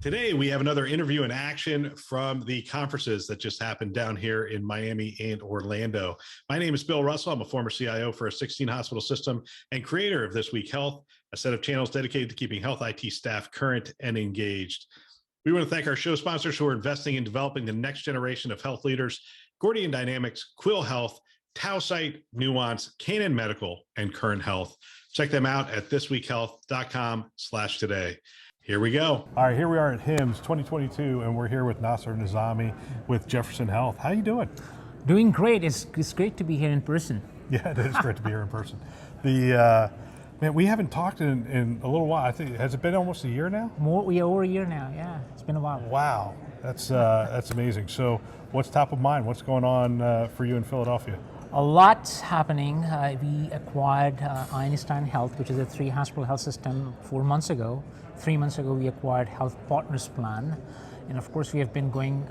Today, we have another interview in action from the conferences that just happened down here in Miami and Orlando. My name is Bill Russell. I'm a former CIO for a 16-hospital system and creator of This Week Health, a set of channels dedicated to keeping health IT staff current and engaged. We want to thank our show sponsors who are investing in developing the next generation of health leaders: Gordian Dynamics, Quill Health, Tausight, Nuance, Canon Medical, and Current Health. Check them out at thisweekhealth.com/today. Here we go. All right, here we are at HIMSS 2022, and we're here with Nassar Nizami with Jefferson Health. How you doing? Doing great. It's great to be here in person. Yeah, it is great to be here in person. Man, we haven't talked in a little while. I think, has it been almost a year now? Over a year now, yeah. It's been a while. Wow, that's amazing. So what's top of mind? What's going on for you in Philadelphia? A lot's happening. We acquired Einstein Health, which is a 3-hospital health system 4 months ago. 3 months ago, we acquired Health Partners Plan. And of course, we have been going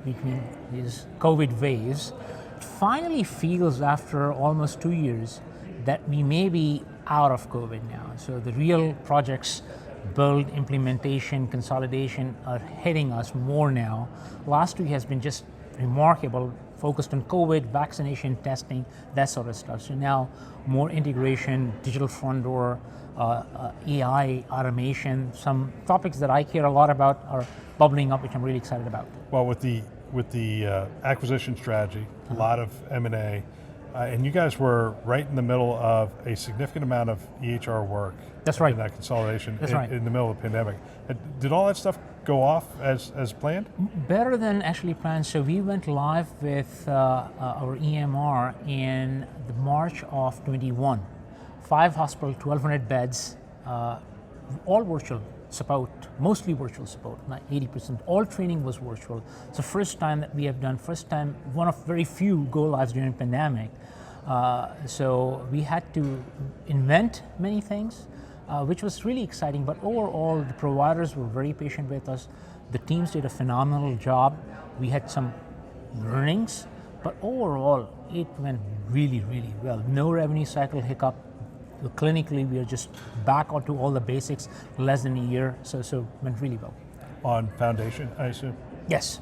between these COVID waves. It finally feels, after almost 2 years, that we may be out of COVID now. So the real projects, build, implementation, consolidation, are hitting us more now. Last week has been just remarkable, focused on COVID, vaccination, testing, that sort of stuff. So now more integration, digital front door, AI, automation, some topics that I care a lot about are bubbling up, which I'm really excited about. Well, with the acquisition strategy, a lot of M&A, and you guys were right in the middle of a significant amount of EHR work. That's right. In that consolidation. That's right. In the middle of the pandemic. Did all that stuff go off as planned? Better than actually planned. So we went live with our EMR in the March of 21. 5 hospitals, 1,200 beds, all virtual support, mostly virtual support, not 80%. All training was virtual. It's the first time that we have done, one of very few go lives during the pandemic. So we had to invent many things, which was really exciting, but overall the providers were very patient with us. The teams did a phenomenal job. We had some learnings, but overall it went really, really well. No revenue cycle hiccup. Clinically, we are just back onto all the basics, less than a year, so it went really well. On foundation, I assume? Yes,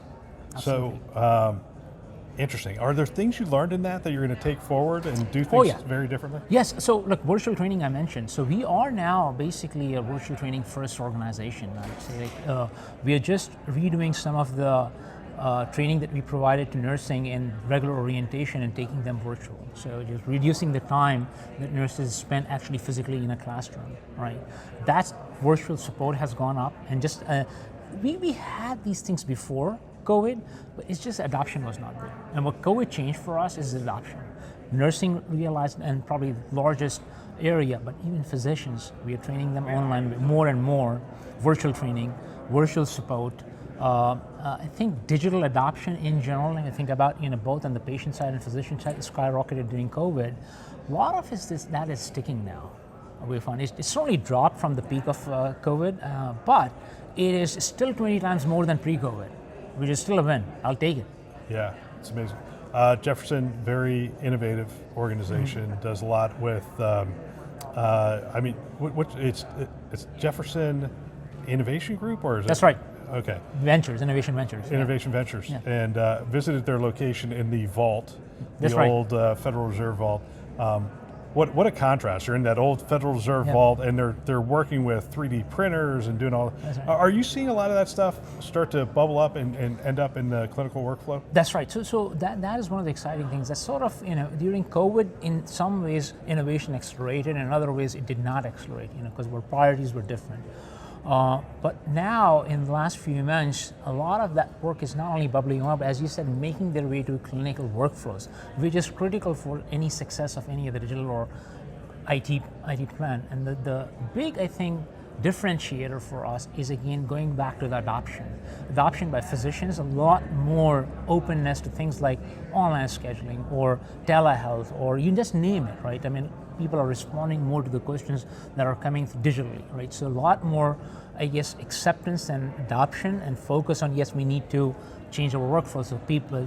absolutely. So, interesting. Are there things you learned in that you're going to take forward and do things very differently? Yes, so look, virtual training I mentioned. So we are now basically a virtual training first organization, I would say. We are just redoing some of the training that we provided to nursing in regular orientation and taking them virtual. So just reducing the time that nurses spend actually physically in a classroom, right? That virtual support has gone up, and just, we had these things before COVID, but it's just adoption was not there. And what COVID changed for us is adoption. Nursing realized, and probably the largest area, but even physicians, we are training them online more and more, virtual training, virtual support. I think digital adoption in general, and I think about both on the patient side and physician side, skyrocketed during COVID. A lot of that is sticking now. We found it's certainly dropped from the peak of COVID, but it is still 20 times more than pre-COVID, which is still a win. I'll take it. Yeah, it's amazing. Jefferson, very innovative organization, does a lot with. It's Jefferson Innovation Group, or is That's right. Okay. Innovation Ventures. Innovation Ventures, yeah. And visited their location in the vault, That's the right. old Federal Reserve vault. What a contrast! You're in that old Federal Reserve vault, and they're working with 3D printers and doing all. That's right. Are you seeing a lot of that stuff start to bubble up and end up in the clinical workflow? That's right. So that is one of the exciting things. That sort of during COVID, in some ways innovation accelerated, and in other ways it did not accelerate. Because our priorities were different. But now, in the last few months, a lot of that work is not only bubbling up, as you said, making their way to clinical workflows, which is critical for any success of any of the digital or IT plan. And the big, I think, differentiator for us is, again, going back to the adoption. Adoption by physicians, a lot more openness to things like online scheduling or telehealth, or you just name it, right? I mean, people are responding more to the questions that are coming digitally, right? So a lot more, I guess, acceptance and adoption and focus on, yes, we need to change our workflow. So people,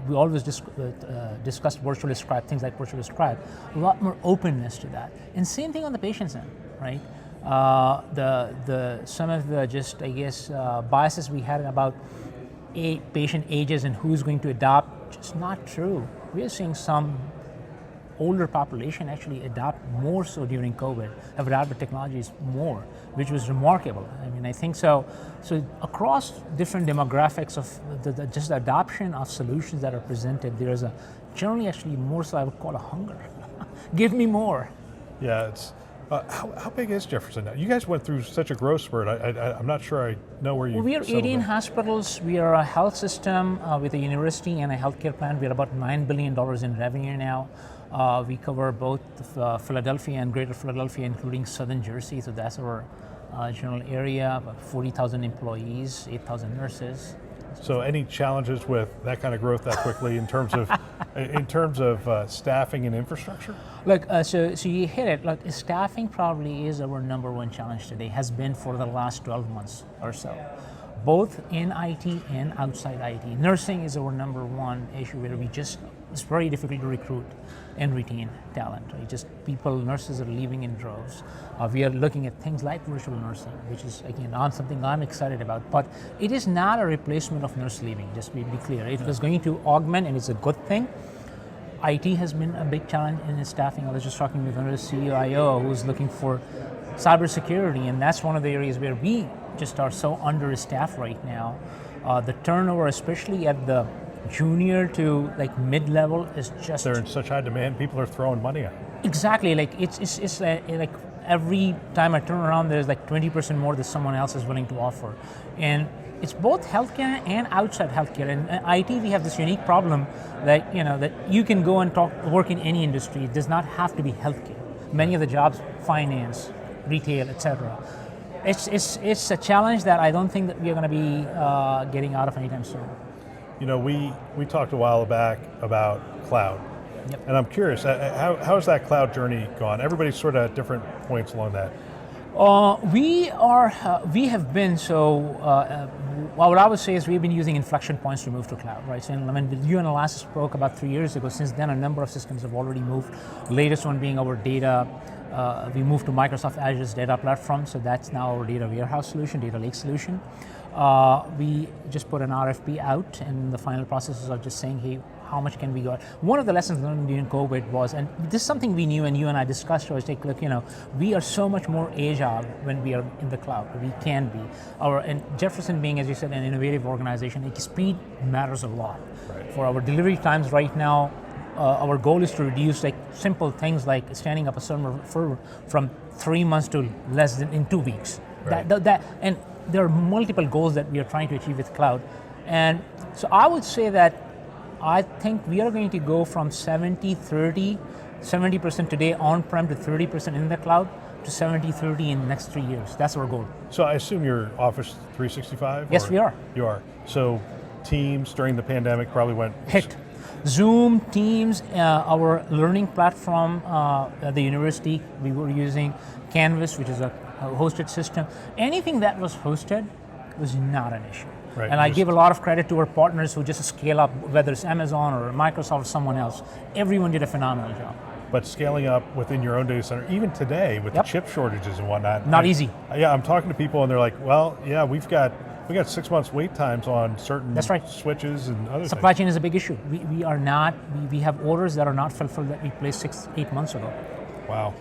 we always discuss virtual describe, things like virtual describe, a lot more openness to that. And same thing on the patient's end, right? some of the just, I guess, biases we had about patient ages and who's going to adopt, just not true. We are seeing some older population actually adopt more so during COVID, have adopted technologies more, which was remarkable. I mean, I think so. So across different demographics of just the adoption of solutions that are presented, there is a generally actually more so I would call a hunger. Give me more. Yeah, it's, how big is Jefferson now? You guys went through such a growth spurt. I'm not sure I know where you. Well, we are 18 hospitals. We are a health system with a university and a healthcare plan. We're about $9 billion in revenue now. We cover both Philadelphia and Greater Philadelphia, including Southern Jersey. So that's our general area. About 40,000 employees, 8,000 nurses. So, any challenges with that kind of growth that quickly in terms of staffing and infrastructure? Look, so you hit it. Look, staffing probably is our number one challenge today. Has been for the last 12 months or so, both in IT and outside IT. Nursing is our number one issue where it's very difficult to recruit and retain talent. Right? Just nurses are leaving in droves. We are looking at things like virtual nursing, which is again something I'm excited about. But it is not a replacement of nurse leaving. Just to be clear, it was going to augment, and it's a good thing. IT has been a big challenge in its staffing. I was just talking with another CIO who's looking for cybersecurity, and that's one of the areas where we just are so understaffed right now. The turnover, especially at the junior to like mid-level, is just... They're in such high demand, people are throwing money at it. Exactly, like it's like every time I turn around, there's like 20% more that someone else is willing to offer. And it's both healthcare and outside healthcare. And IT, we have this unique problem that, that you can go and work in any industry. It does not have to be healthcare. Many of the jobs, finance, retail, etc. It's a challenge that I don't think that we are going to be getting out of anytime soon. We talked a while back about cloud. Yep. And I'm curious, how's that cloud journey gone? Everybody's sort of at different points along that. We have been what I would say is we've been using inflection points to move to cloud, right? So when you and Nassar spoke about 3 years ago, since then a number of systems have already moved. Latest one being our data, we moved to Microsoft Azure's data platform, so that's now our data warehouse solution, data lake solution. We just put an RFP out, and the final processes are just saying, hey, how much can we go? One of the lessons learned during COVID was, and this is something we knew and you and I discussed, was take a look, we are so much more agile when we are in the cloud. We can be. And Jefferson being, as you said, an innovative organization, speed matters a lot. Right. For our delivery times right now, our goal is to reduce like simple things like standing up a server from 3 months to less than in 2 weeks. Right. And there are multiple goals that we are trying to achieve with cloud. And so I would say that I think we are going to go from 70% today on-prem to 30% in the cloud to 70-30 in the next 3 years. That's our goal. So I assume you're Office 365? Yes, we are. You are. So Teams during the pandemic probably went... Hit. Zoom, Teams, our learning platform at the university, we were using Canvas, which is a hosted system. Anything that was hosted was not an issue. Right. And I give a lot of credit to our partners who just scale up, whether it's Amazon or Microsoft or someone else. Everyone did a phenomenal job. But scaling up within your own data center, even today with the chip shortages and whatnot. Not easy. Yeah, I'm talking to people and they're like, well, yeah, we got 6 months wait times on certain switches and other Supply things. chain is a big issue. We have orders that are not fulfilled that we placed 6-8 months ago. Wow.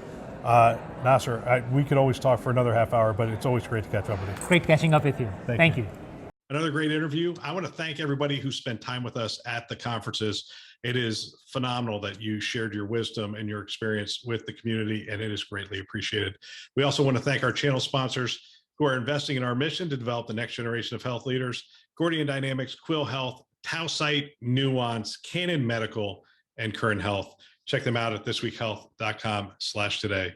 Nassar, we could always talk for another half hour, but it's always great to catch up with you. Great catching up with you. Thank you. Another great interview. I want to thank everybody who spent time with us at the conferences. It is phenomenal that you shared your wisdom and your experience with the community, and it is greatly appreciated. We also want to thank our channel sponsors who are investing in our mission to develop the next generation of health leaders: Gordian Dynamics, Quill Health, Tausight, Nuance, Canon Medical, and Current Health. Check them out at thisweekhealth.com/today.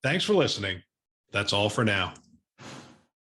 Thanks for listening. That's all for now.